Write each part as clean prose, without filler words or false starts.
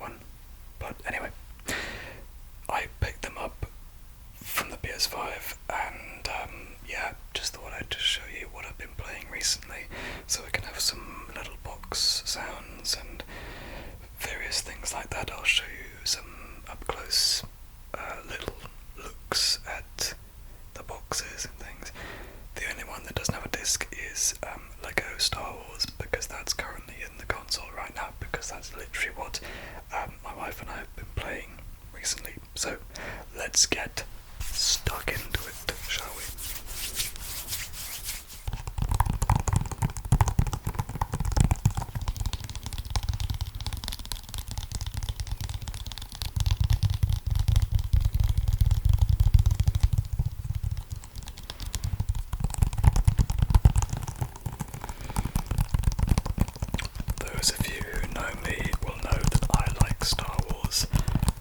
one. But anyway, I picked them up from the PS5 and yeah, just thought I'd just show you what I've been playing recently so we can have some little box sounds and various things like that. I'll show you some up close little looks at the boxes and things. The only one that doesn't have a disc is Lego Star Wars, because that's currently in the console right now, because that's literally what my wife and I have been playing recently. So let's get stuck into it, shall we? Those of you who know me will know that I like Star Wars,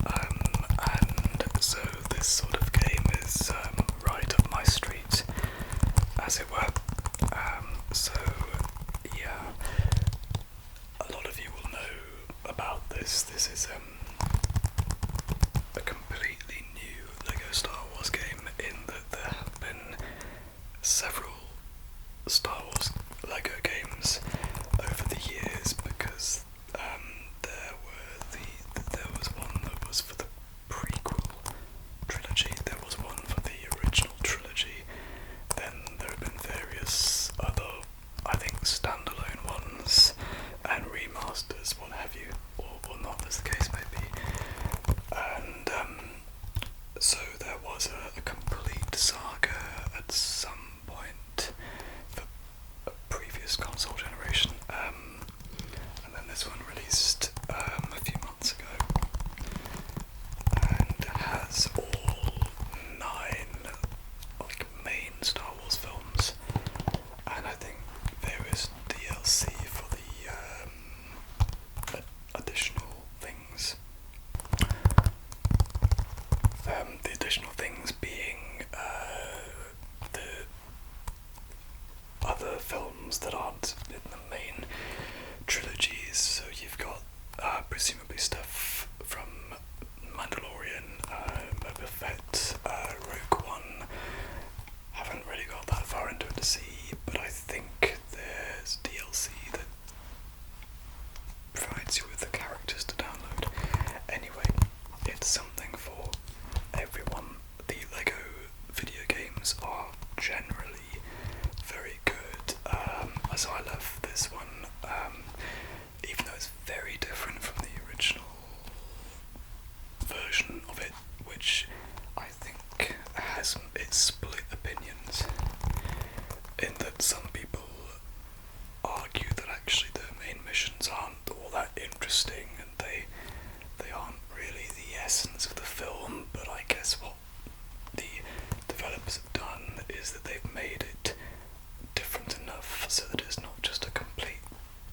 and so this sort of game is right up my street, as it were. So yeah, a lot of you will know about this. This is a completely new Lego Star Wars game, in that there have been several Star Wars Lego games over the years, because there was one that was for the prequel trilogy, there was one for the original trilogy, then there have been various other, I think, standalone ones and remasters, what have you, or not, as the case may be. And so there was a complete saga at some point for a previous console generation, and then this one released a few months ago, and has all 9 like main Star Wars films, and I think there is DLC for the additional things. The additional things being the other films that aren't in the main trilogies. So you've got presumably stuff from Mandalorian, Boba Fett, Rogue One. Haven't really got that far into it to see, but I think there's DLC that provides you with the characters to download. Anyway, it's something for everyone. The Lego video games are generally very good, so I love this one, even though it's very different from the original version of it, which I think has its split opinions, in that some people argue that actually the main missions aren't all that interesting and they aren't really the essence of the film, but I guess what the developers have done is that they've made it different enough so that it's not just a complete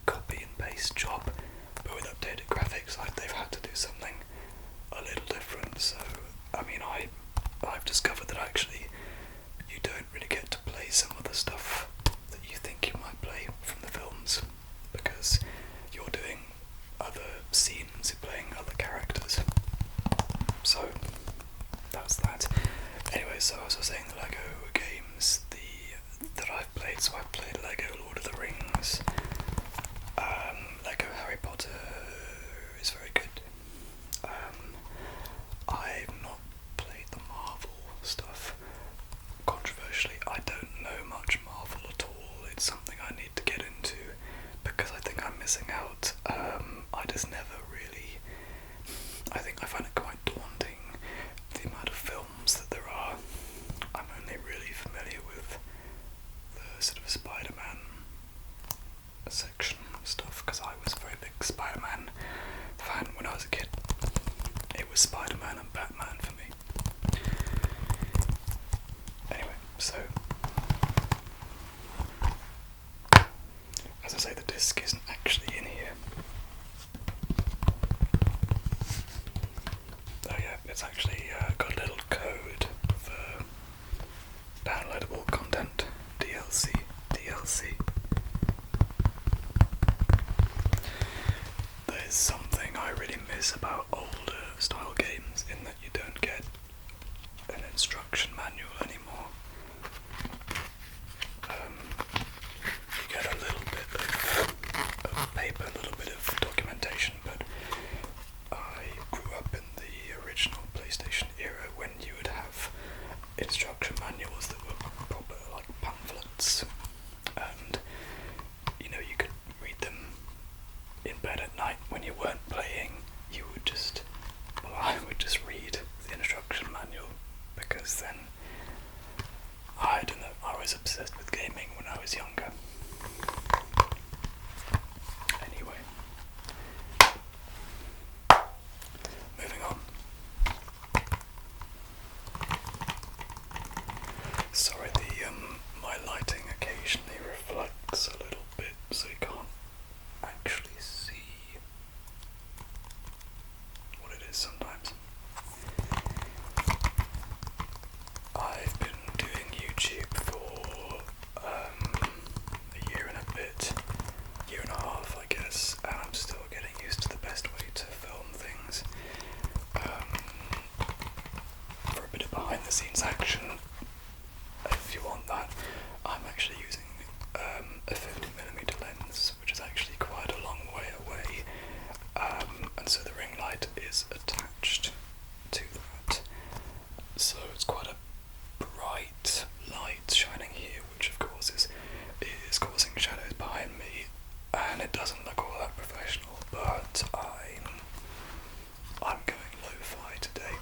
copy and paste job, but with updated graphics. Like, they've had to do something a little different. So I mean, I've discovered that actually you don't really get to play some of the stuff that you think you might play from the films, because you're doing other scenes, you're playing other characters. So that's that. Anyway, so as I was saying, the Lego games that I've played, so I've played Lego Lord of the Rings, Lego Harry Potter is very good. I've not played the Marvel stuff. Controversially, I don't know much Marvel at all. It's something I need to get into, because I think I'm missing out. I just never really, I think I find it quite daunting, the amount of films that there are. I'm only really familiar with the sort of Spider-Man section stuff, because I was a very big Spider-Man fan when I was a kid. It was Spider-Man and Batman for me. Anyway, so as I say, the disc isn't actually in here. Oh yeah, it's actually got a little code for downloadable content, DLC. There's something I really nice about older style games in that you don't get an instruction manual anymore. You get a little bit of paper, a little bit of documentation, but I grew up in the original PlayStation era when you would have instruction manuals that were proper like pamphlets, and you know, you could read them in bed at night when you weren't playing. I would just read the instruction manual, because then I don't know, I was obsessed with gaming when I was younger. Anyway, moving on. Sorry, my lighting occasionally reflects a little bit, so you can't actually see what it is sometimes. I've been doing YouTube for a year and a bit, year and a half I guess, and I'm still getting used to the best way to film things. For a bit of behind the scenes action, if you want that, I'm actually using a 50mm lens, which is actually quite a long way away, and so the ring light is attached to that, so it's quite a bright light shining here, which of course is causing shadows behind me, and it doesn't look all that professional, but I'm going lo-fi today.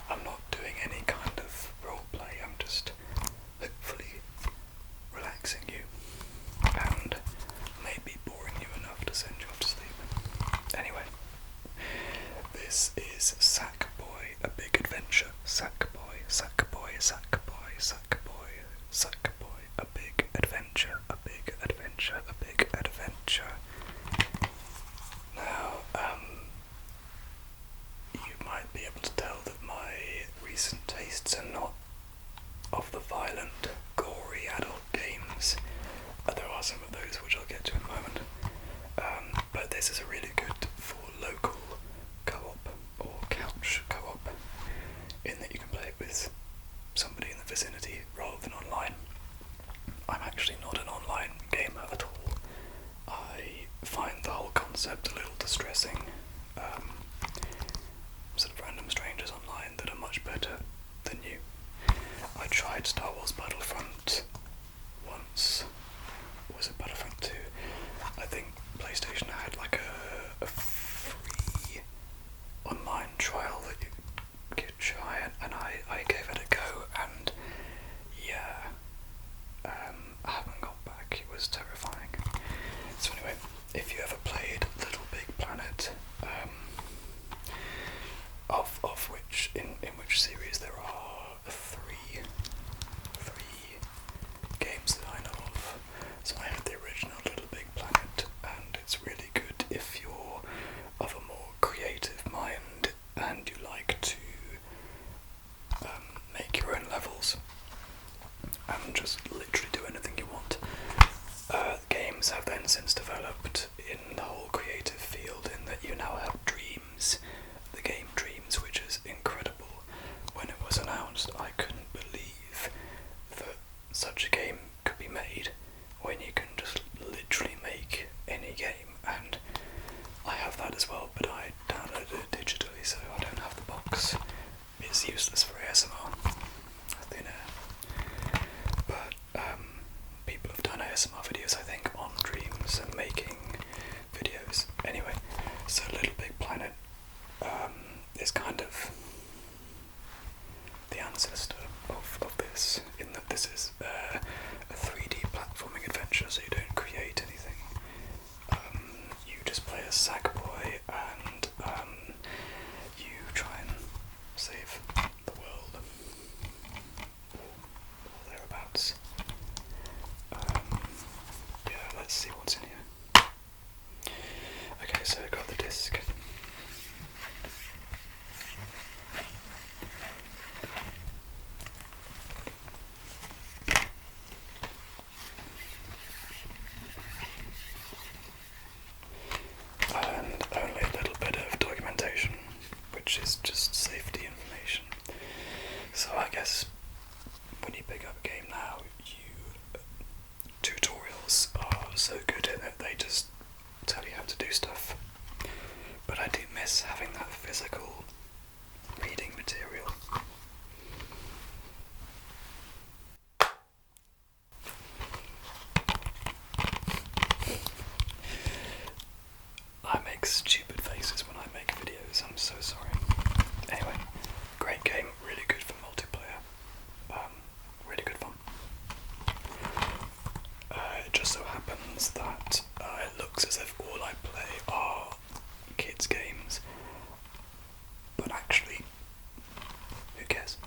I'm not doing any kind of roleplay, I'm just hopefully relaxing you and maybe boring you enough to send you off to sleep. Anyway, this is Sackboy, a big adventure. Sackboy, Sackboy, Sackboy, Sackboy, Sackboy, a big adventure, a big adventure, a big adventure. Now, you might be able to tell that my recent tastes are not of the violent, gory adult games. There are some of those which I'll get to in a moment. But this is a really good for local co-op or couch co-op, in that you can play it with somebody in the vicinity rather than online. I'm actually not an online gamer at all. I find the whole concept a little distressing. Sort of random strangers online that are much better than you. I tried Star Wars Battlefront once. Was it Battlefront 2? I think PlayStation had like a free online trial that you could try, and I gave it a go, and yeah, I haven't got back. It was terrifying. So anyway, if you ever played Little Big Planet, of which in which series there are three games that I know of. So I had the original Little Big Planet, and it's really good if you're of a more creative mind and you like to make your own levels and just literally do anything you want. The games have then since developed in the whole creative field, in that you now have Dreams, the game Dreams, which is incredible. When it was announced, I couldn't believe that such a game could be made, when you can just literally make any game, and I have that as well, but I downloaded it digitally, so I don't have the box. It's useless for ASMR, thin air. But people have done ASMR videos, I think, on Dreams and making videos. Anyway, so Little Big Planet is kind of the ancestor of this, in that this is a 3D platforming adventure, so you don't create anything. You just play as Sackboy, and you try and save the world, or thereabouts. Yeah, let's see what's in here. Okay, so I got the disc. physical reading material. I make stupid faces when I make videos, I'm so sorry. Anyway, great game, really good for multiplayer. Really good fun. It just so happens that it looks as if all I play are kids' games, but actually, who cares?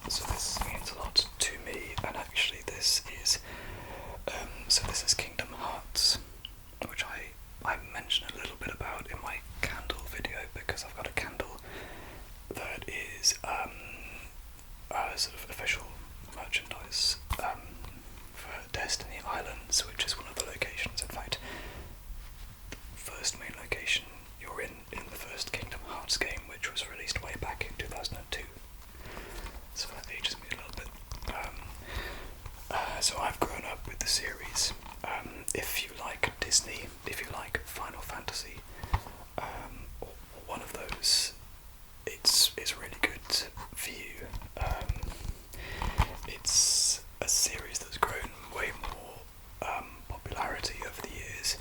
So this means a lot to me, and actually this is Kingdom Hearts, which I mentioned a little bit about in my candle video, because I've got a candle that is sort of official merchandise for Destiny Islands, which is one of the locations, in fact, the first main location you're in the first Kingdom Hearts game, which was released way back in 2002. So that ages me a little bit. So I've grown up with the series. If you like Disney, if you like Final Fantasy, or one of those, it's really good for you. It's a series that's grown way more popularity over the years.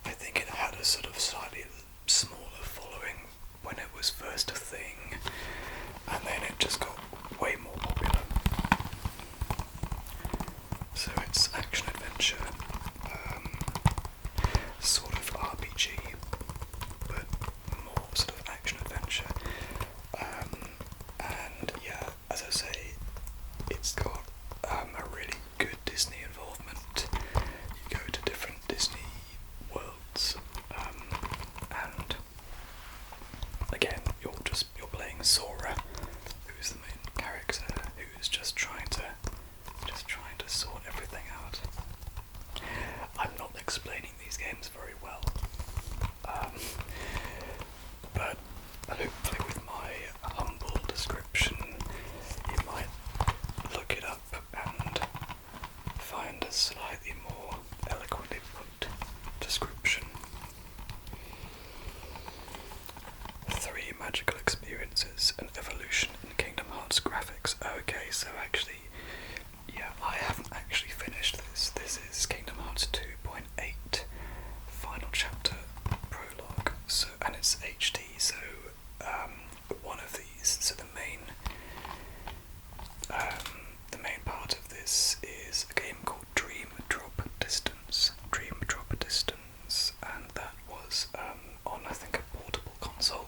I think it had a sort of slightly smaller following when it was first a thing, and then it just got way more popular. So it's action adventure, sort of RPG, but more sort of action adventure. And yeah, as I say, it's got a really good Disney involvement. You go to different Disney worlds, and again, you're playing Sora, who's the main character, who's just trying to sort everything out. I'm not explaining these games very well, but hopefully with my humble description you might look it up and find a slightly more eloquently put description. 3 magical experiences, an evolution in Kingdom Hearts graphics. Okay, so actually, yeah, I haven't actually finished this. This is Kingdom Hearts 2.8 final chapter prologue. So, and it's HD. So, one of these. So the main part of this is a game called Dream Drop Distance. And that was on, I think, a portable console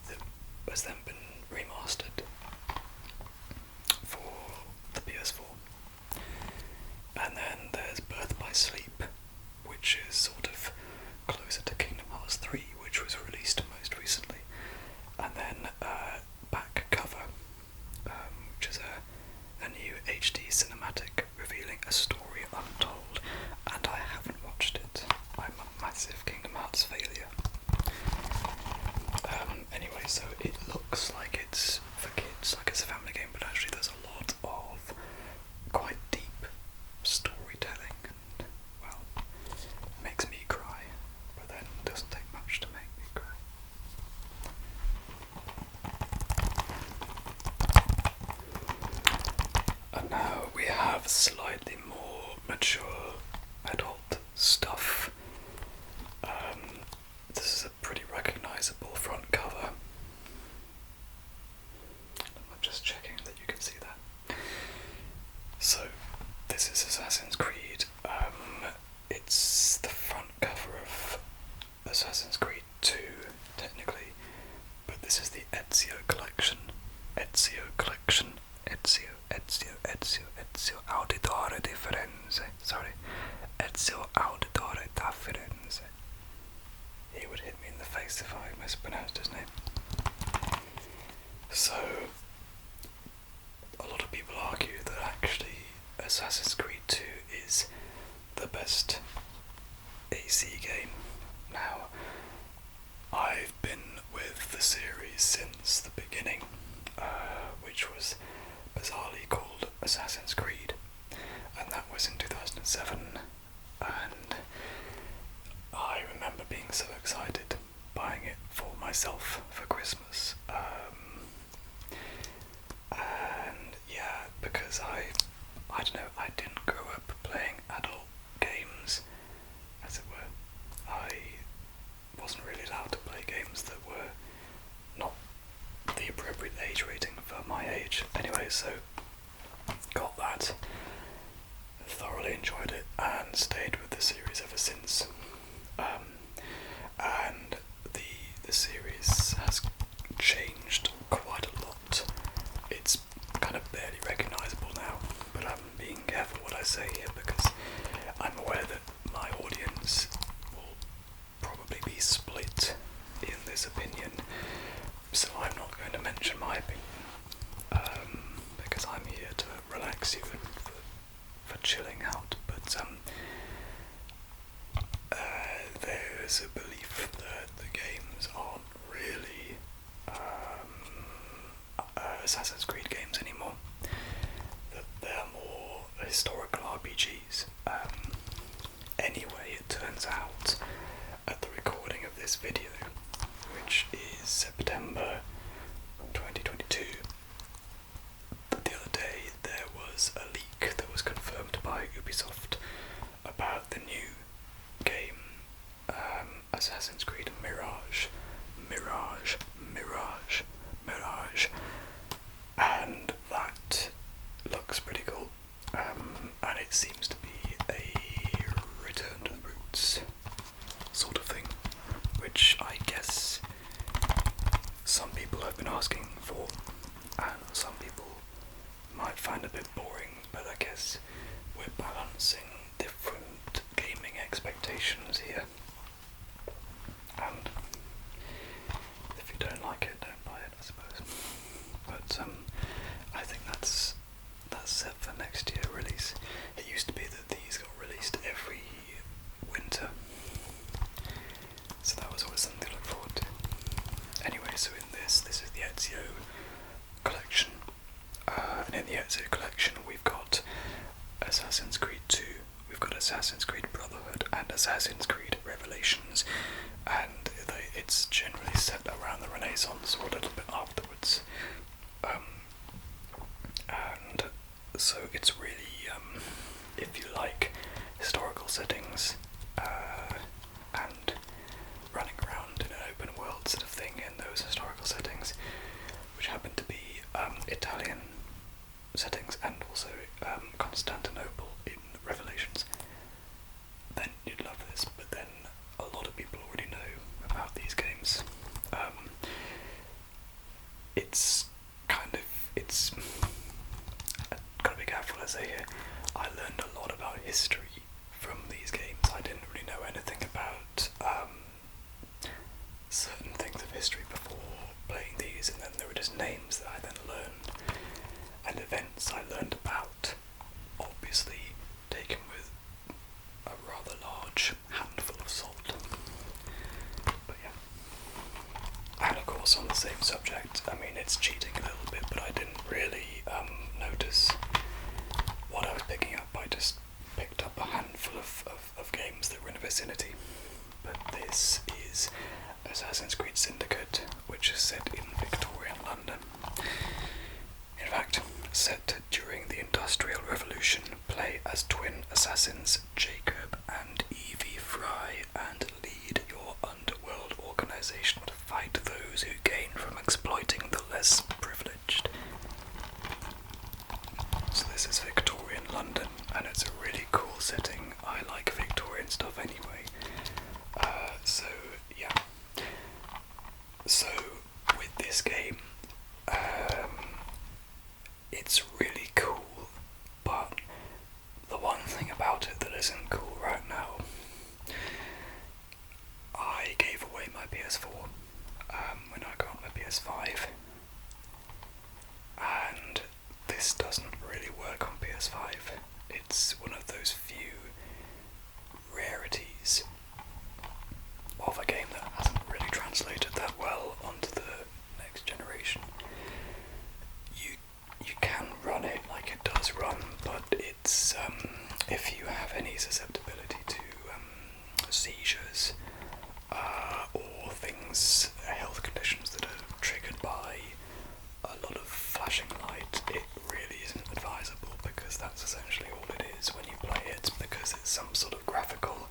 that has then been remastered for the PS4. And then there's Birth by Sleep, which is sort of closer to Kingdom Hearts 3, which was released most recently. And then Back Cover, which is a new HD cinematic revealing a story untold, and I haven't watched it. I'm a massive Kingdom Hearts failure. Anyway, so it looks like it's for kids, like it's a family game, but actually there's a lot of quite deep storytelling, and, well, makes me cry, but then doesn't take much to make me cry. And now we have slightly more mature adult stuff. This is a pretty recognisable front cover. I'm just checking that you can see that. So, this is Assassin's Creed. It's the front cover of Assassin's Creed 2, technically, but this is the Ezio collection. Ezio, auditore di Firenze. Sorry, Ezio auditore da Firenze. He would hit me in the face if I mispronounced his name. So, a lot of people argue that actually Assassin's Creed 2 is the best AC game. Now, I've been with the series since the beginning, which was bizarrely called Assassin's Creed, and that was in 2007, and I remember being so excited, buying it for myself for Christmas. And yeah, because I don't know, I didn't grow up playing adult games, as it were. I wasn't really allowed to play games that were not the appropriate age rating for my age. Anyway, so got that, thoroughly enjoyed it, and stayed with the series ever since. And the series has changed quite a lot. It's kind of barely recognisable now, but I'm being careful what I say here because I'm aware that my audience will probably be split in this opinion, so I'm not going to mention my opinion, because I'm here to relax you and for chilling out, but there's a belief that the games aren't really Assassin's Creed games anymore, that they're more historical RPGs. Anyway, it turns out at the recording of this video, which is September 2022, the other day there was a leak that was confirmed by Ubisoft about the new game, Assassin's Creed Mirage, and that looks pretty cool, and it seems to be a return to the roots sort of thing, which I guess some people have been asking for, and some people might find a bit boring, but I guess we're balancing different gaming expectations here, and if you don't like it, don't buy it, I suppose. But I think that's set for next year release. It used to be that these got released every winter, so that was always something to look forward to. Anyway, so in this is the Ezio collection, and in the Ezio collection we've got Assassin's Creed 2, we've got Assassin's Creed Brotherhood, and Assassin's Creed Revelations, and it's generally set around the Renaissance or a little bit afterwards, and so it's really, if you like historical settings, and running around in an open world sort of thing in those historical settings, which happen to be Italian settings and also Constantinople in Revelations, then you'd love this. But then a lot of people already know about these games. I've got to be careful as I say here, I learned a lot about history from these games. I didn't really know anything about certain things of history before playing these, and then there were just names that I then learned, and events I learned about, obviously taken with a rather large handful of salt. But yeah. And of course on the same subject, I mean it's cheating a little bit, but I didn't really notice what I was picking up. I just picked up a handful of games that were in the vicinity. But this is Assassin's Creed Syndicate, which is set in Victorian London. In fact, set during the Industrial Revolution, play as twin assassins Jacob and Evie Fry and lead your underworld organisation to fight those who gain from exploiting the less privileged. So this is Victorian London, and it's a really cool setting. I like Victorian stuff anyway. So yeah. So with this game, it's really cool, but the one thing about it that isn't cool right now, I gave away my PS4 when I got my PS5, and this doesn't really work on PS5. It's one of those few rarities of a game that hasn't really translated that well onto the next generation. You can run it like it does run, but it's if you have any susceptibility to seizures, things, health conditions that are triggered by a lot of flashing light, it really isn't advisable, because that's essentially all it is when you play it, because it's some sort of graphical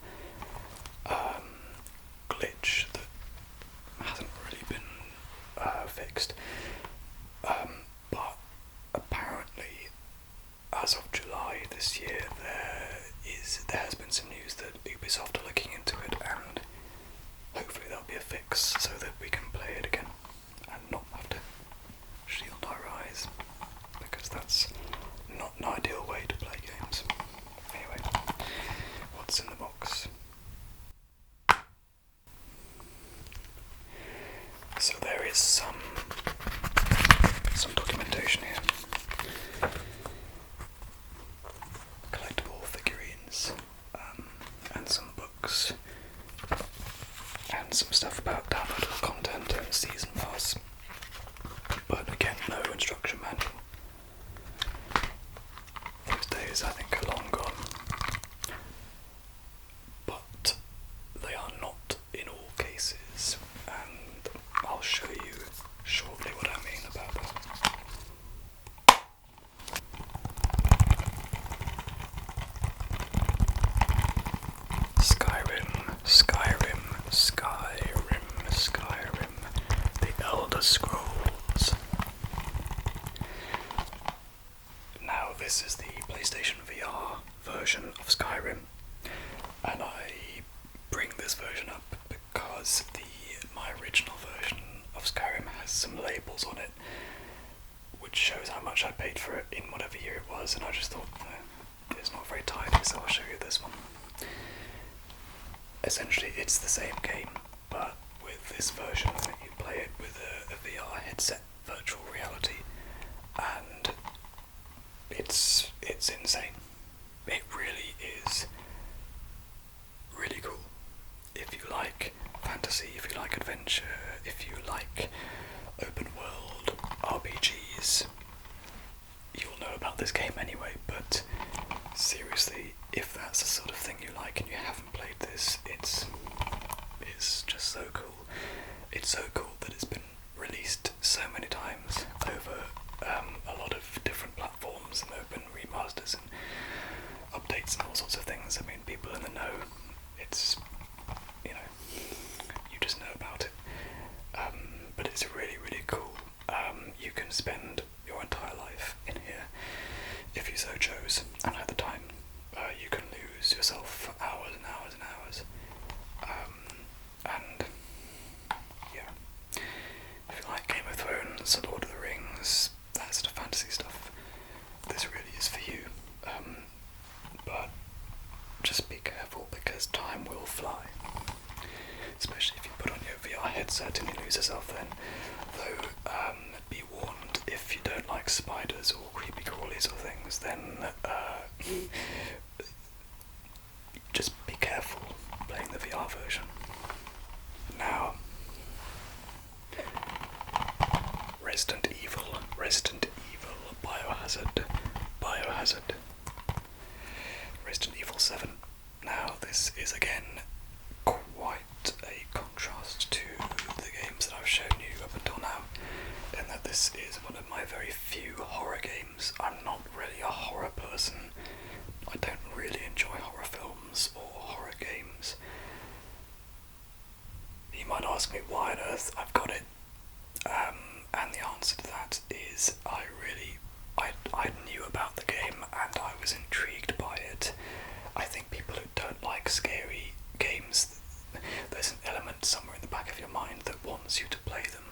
glitch that hasn't really been fixed. But apparently, as of July this year, there has been some news that Ubisoft are looking into it, and hopefully there'll be a fix so that we can play it again and not have to shield our eyes, because that's not an ideal way to play games. Anyway, what's in the box? So there is some documentation here. Collectible figurines, and some books, and some stuff about downloadable content and season pass. But again, no instruction manual. Those days, I think, are long gone. But they are not in all cases, and I'll show you shortly what I mean about that. Skyrim, the Elder Scrolls. Now this is the PlayStation VR version of Skyrim, and I bring this version up because my original version of Skyrim has some labels on it which shows how much I paid for it in whatever year it was, and I just thought, it's not very tidy, so I'll show you this one. Essentially, it's the same game, but with this version, you play it with a VR headset, virtual reality, and it's insane. It really is really cool. If you like fantasy, if you like adventure, if you like open world RPGs, you'll know about this game anyway, but seriously, if that's the sort of thing you like and you haven't played this, it's just so cool. It's so cool that it's been released so many times over a lot of different platforms, and there have been remasters and updates and all sorts of things. I mean, people in the know, it's, you just know about it. But it's really, really cool. You can spend your entire life in here if you so chose and had the time. You can lose yourself for hours and hours and hours. And yeah, if you like Game of Thrones, Lord of the Rings, that sort of fantasy stuff, this really is for you. But just be careful, because time will fly, especially if you put on your VR headset and you lose yourself then. Though, be warned, if you don't like spiders or creepy crawlies or things, then just be careful playing the VR version. Now, Resident Evil, Biohazard, Resident Evil 7. Now, this is again quite a contrast to the games that I've shown you up until now, in that this is one of my very few horror games. I'm not really a horror person. I don't really enjoy horror films or horror games. You might ask me why on earth I've got it, and the answer to that is I knew about the game and I was intrigued by it. I think people who don't like scary games, there's an element somewhere in the back of your mind that wants you to play them.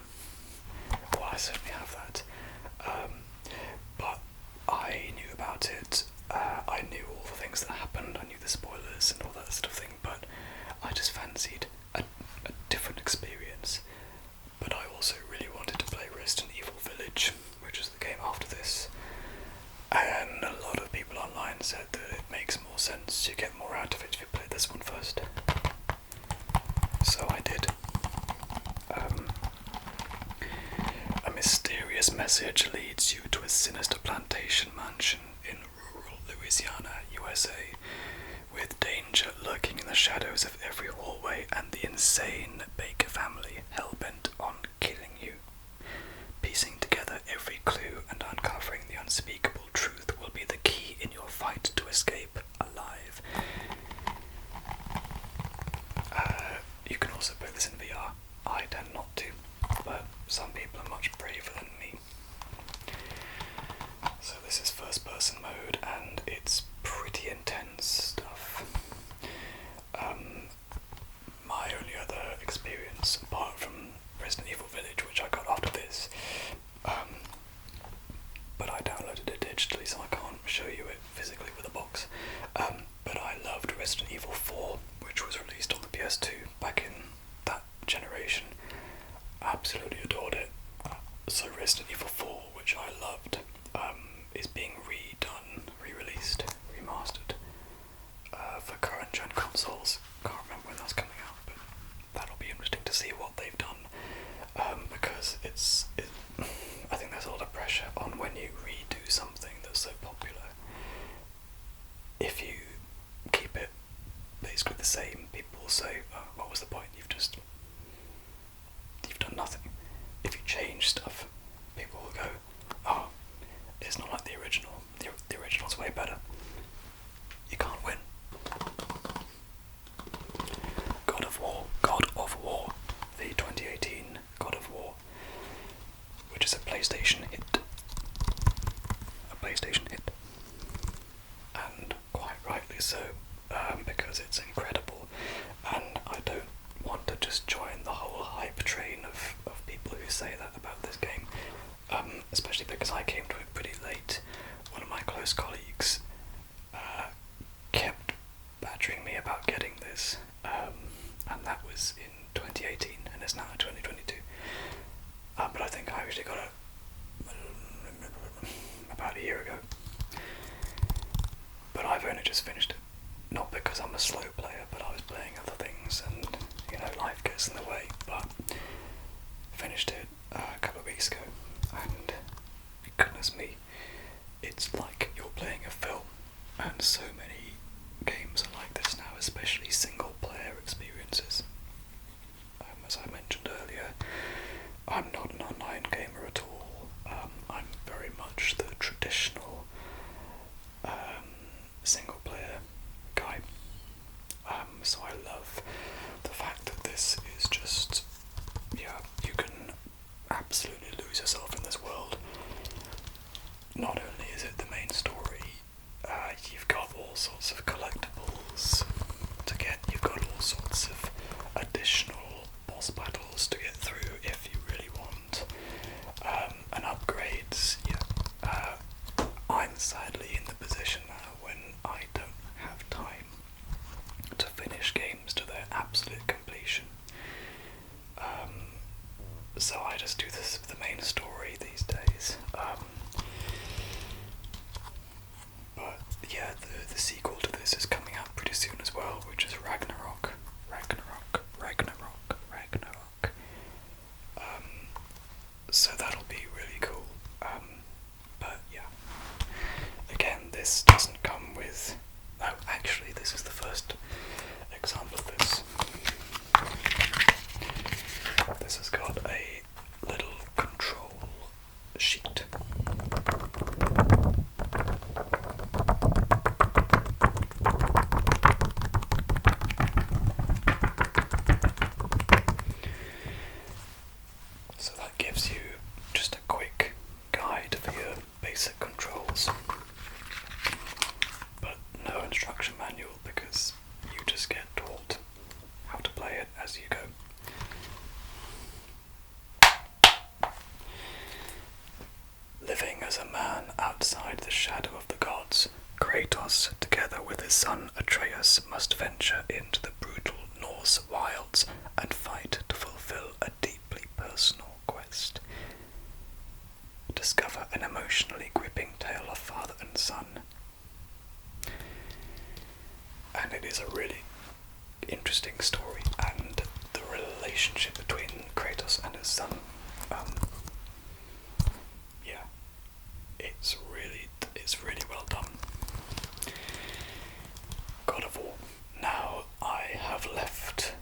Well, I certainly have that. But I knew about it. I knew all the things that happened. I knew the spoilers and all that sort of thing. But I just fancied a different experience. But I also really wanted to play Resident Evil Village, which is the game after this. And a lot of people online said that it makes more sense, you get more out of it if you play this one first. So I did. A mysterious message leads you to a sinister plantation mansion in rural Louisiana, USA, with danger lurking in the shadows of every hallway Sackboy and the insane Baker family hell-bent on killing you. Piecing together every clue and uncovering the unspeakable truth will be the key in your fight to escape alive. You can also play this in VR. I tend not to, but some people are much braver than me. So this is first person mode and it's pretty intense stuff. My only other experience, apart from Resident Evil Village, which I got after this, but I downloaded it digitally so I can't show you it physically with a box, but I loved Resident Evil 4, which was released on the PS2 back in that generation. Absolutely adored it. So Resident Evil 4, which I loved, is being redone, re-released, remastered for current gen consoles. Can't remember when that's coming out, but that'll be interesting to see what they've done, because I think there's a lot of pressure on when you redo something that's so popular. If you keep it basically the same, people will say, oh, what was the point? You've done nothing. If you change stuff, people will go, oh, it's not like the original. The original's way better. You can't win. God of War, the 2018 God of War, which is a PlayStation hit. And quite rightly so, because it's incredible, and I don't want to just join the whole hype train of people who say that about this game, especially because I came to it pretty late. One of my close colleagues kept badgering me about getting this, and that was in 2018, and it's now 2022. But I think I actually got it about a year ago. But I've only just finished it. Not because I'm a slow player, but I was playing other things, and life gets in the way. But finished it a couple of weeks ago, and goodness me, it's like you're playing a film. And so many games are like this now, especially single player experiences. As I mentioned earlier, I'm not an online gamer at all. I'm very much the traditional single player guy. So I love the fact that this is just, you can absolutely lose yourself in this world. Not only is it the main story, you've got all sorts of collectibles to get, you've got all sorts of additional boss battles to get through if you really want, and upgrades. I'm sadly in the position now when I don't have time to finish games to their absolute completion. So I just do this for the main story these days. But yeah, the sequel to this is coming out pretty soon as well, which is Ragnarok. So that'll be really cool. But yeah, again, this doesn't come with... Oh, actually, this is the first example of this. This has got a little control sheet. So that gives you just a quick guide for your basic controls, but no instruction manual because you just get taught how to play it as you go. Living as a man outside the shadow of the gods, Kratos, together with his son Atreus, must venture into the brutal Norse wilds and fight to fulfill a deeply personal quest. Discover an emotionally gripping tale of father and son. And it is a really interesting story, and the relationship between Kratos and his son, it's really well done. God of War. Now, I have left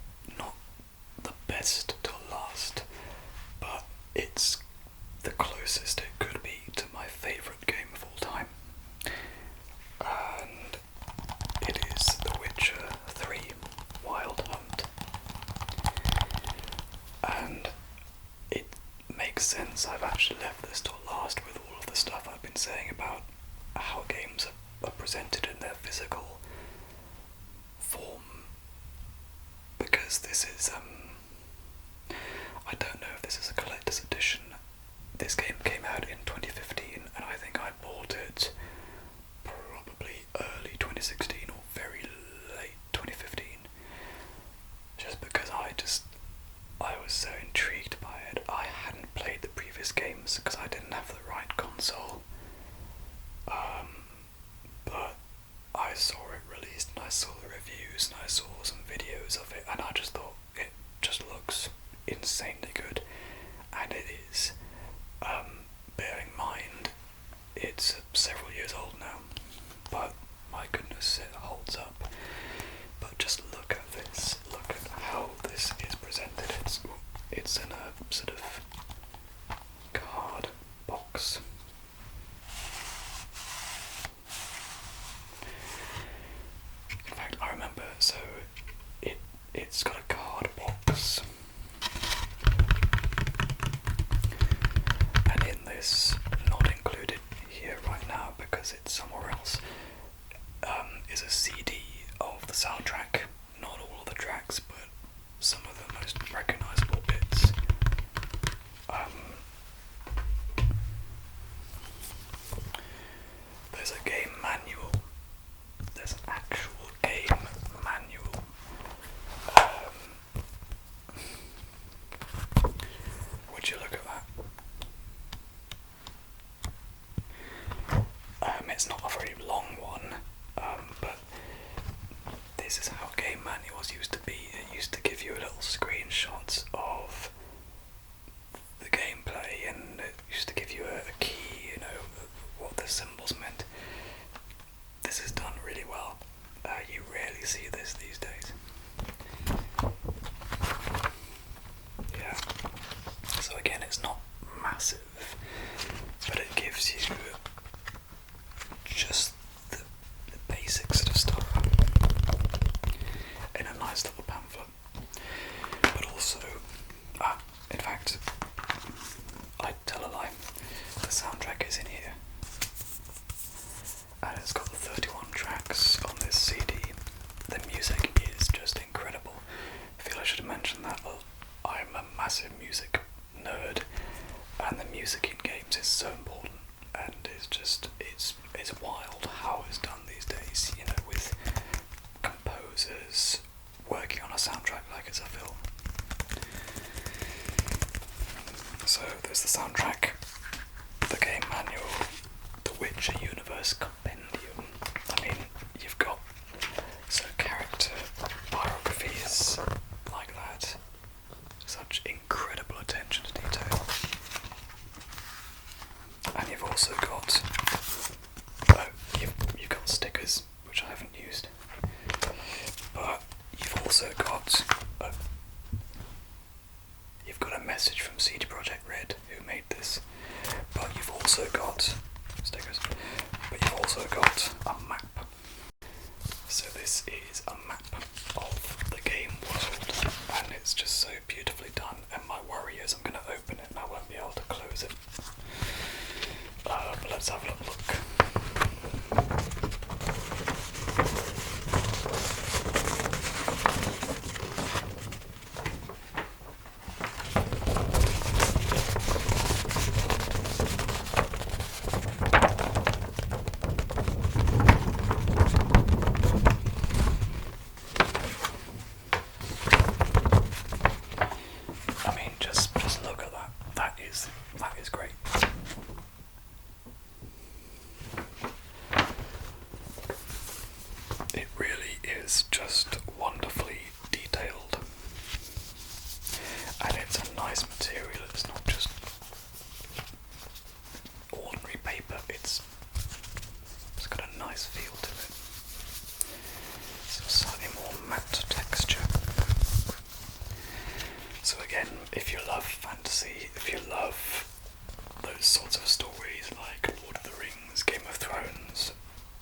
because this is I don't know if this is a collector's edition. This game came out in 2015, and I think I bought it probably early 2016 or very late 2015, just because I was so intrigued by it. I hadn't played the previous games because I didn't have the right console, but I saw it released and I saw the reviews and I saw some videos of it, and I just thought it just looks insanely good, and it is. Bear in mind it's several years old now, but my goodness, it holds up. But just look at this, look at how this is presented. It's in a sort of card box. In fact, I remember, so it's got a card box, and in this, not included here right now because it's somewhere else, is a CD of the soundtrack. Not all of the tracks, but some of the most recognisable bits. There's a game manual. There's an actual game manual. Would you look at that? It's not a very long one, but this is how game manuals used to be. It used to give you little screenshots of the gameplay, and it used to give you a key, what the symbols meant. This is done really well. You rarely see this these days. Yeah. So again, it's not massive, but it gives you just the basic sort of stuff in a nice little pamphlet. But also, in fact, I tell a lie, the soundtrack is in here, and it's got the 31 tracks on this CD. The music is just incredible. I feel I should have mentioned that. I'm a massive music nerd, and the music in games is so important, and it's wild how it's done these days, with composers working on a soundtrack like it's a film. So there's the soundtrack, the game manual, the Witcher Universe Compendium. I mean, you've got character biographies like that, such incredible attention to detail. And you've also got you've got stickers, which I haven't used, but you've also got you've got a message from CD Projekt Red, who made this, but you've also got stickers, but you've also got a map. So this is a map of the game world, and it's just so beautifully done, and my worry is I'm going to open it and I won't be able to close it. But let's have a look. I mean, just look at that. That is great. It really is just wonderfully detailed, and it's a nice material. It's not just ordinary paper. It's got a nice feel to it. Some slightly more matte texture. So again, if you love fantasy, if you love those sorts of stories like Lord of the Rings, Game of Thrones,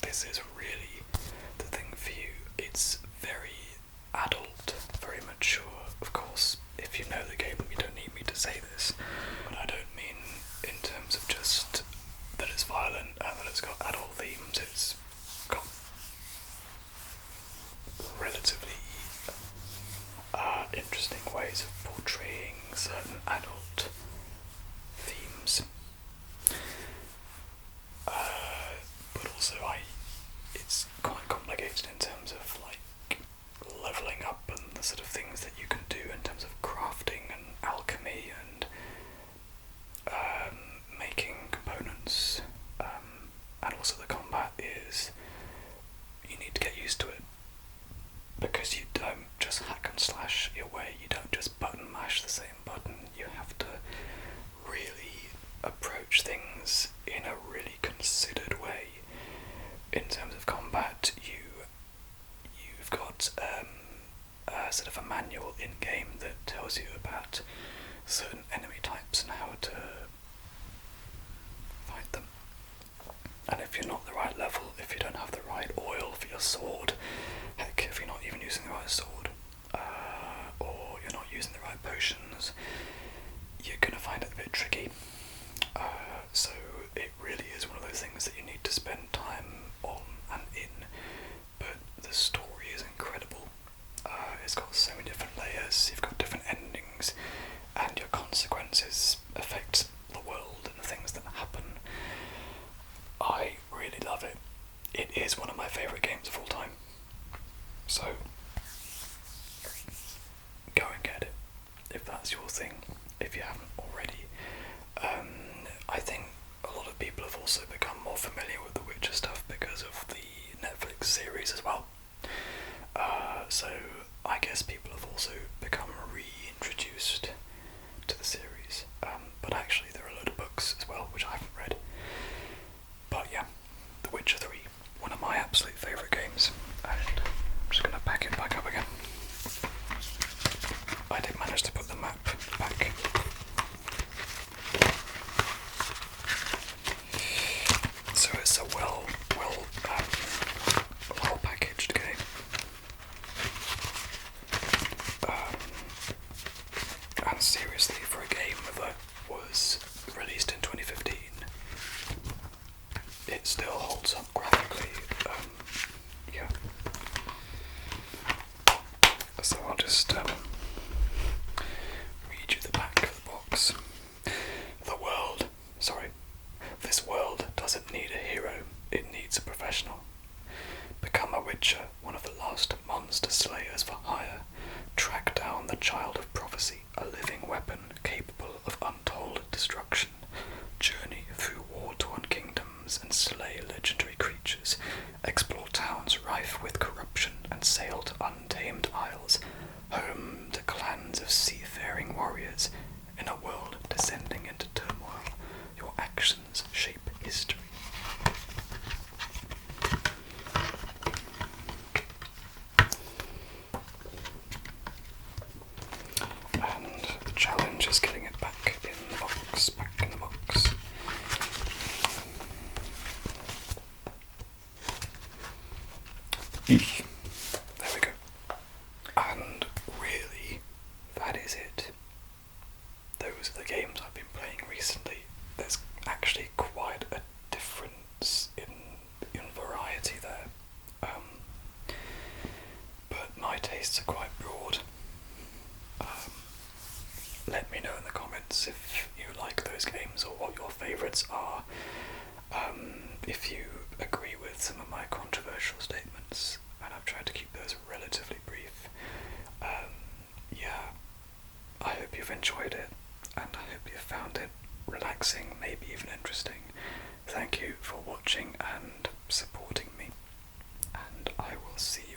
this is really the thing for you. It's very adult, very mature. Of course, if you know the game, you don't need me to say this, but I don't mean in terms of just that it's violent and that it's got adult themes. It's got relatively interesting ways of portraying certain adult themes. But also it's quite complicated in terms of like leveling up and the sort of things that you can do in terms of crafting and alchemy and making components, and also the combat is, you need to get used to it, because you don't just hack and slash your way, you don't just button mash the same button, you have to really approach things in a really considered way. In terms of combat, you've got sort of a manual in-game that tells you about certain enemy types and how to fight them. And if you're not the right level, if you don't have the right oil for your sword, heck, if you're not even using the right sword, or you're not using the right potions, you're going to find it a bit tricky. So it really is one of those things that you need to spend time on and in, but the story is incredible. It's got so many different layers, you've got different endings, and your consequences affect the world and the things that happen. I really love it. It is one of my favourite games of all time. So, go and get it, if that's your thing, if you haven't already. I think a lot of people have also become more familiar with the Witcher stuff because of the Netflix series as well. So I guess people have also become reintroduced to the series. But actually there are a load of books as well, which I haven't read. But yeah, The Witcher 3, one of my absolute favourite games. And I'm just going to pack it back up again. I did manage to put the map back. So it's a well packaged game. And seriously, for a game that was released in 2015, it still holds up graphically. Yeah. So I'll just read you the back of the box. This world doesn't need a hero, it needs a professional. Become a witcher, one of the last monster slayers for hire. Track down the child of prophecy, a living weapon capable of untold destruction. Journey through war-torn kingdoms and slay legendary creatures. Explore towns rife with corruption and sail to untamed isles, home to clans of seafaring warriors. In a world descending into turmoil, your actions shape history. And the challenge is getting it back in the box, There we go. And really, that is it. Those are the games I've been playing recently. There's actually quite a difference in variety there. But my tastes are quite broad. Let me know in the comments if you like those games or what your favourites are. If you agree with some of my controversial statements, and I've tried to keep those relatively brief. Yeah, I hope you've enjoyed it, and I hope you found it relaxing, maybe even interesting. Thank you for watching and supporting me, and I will see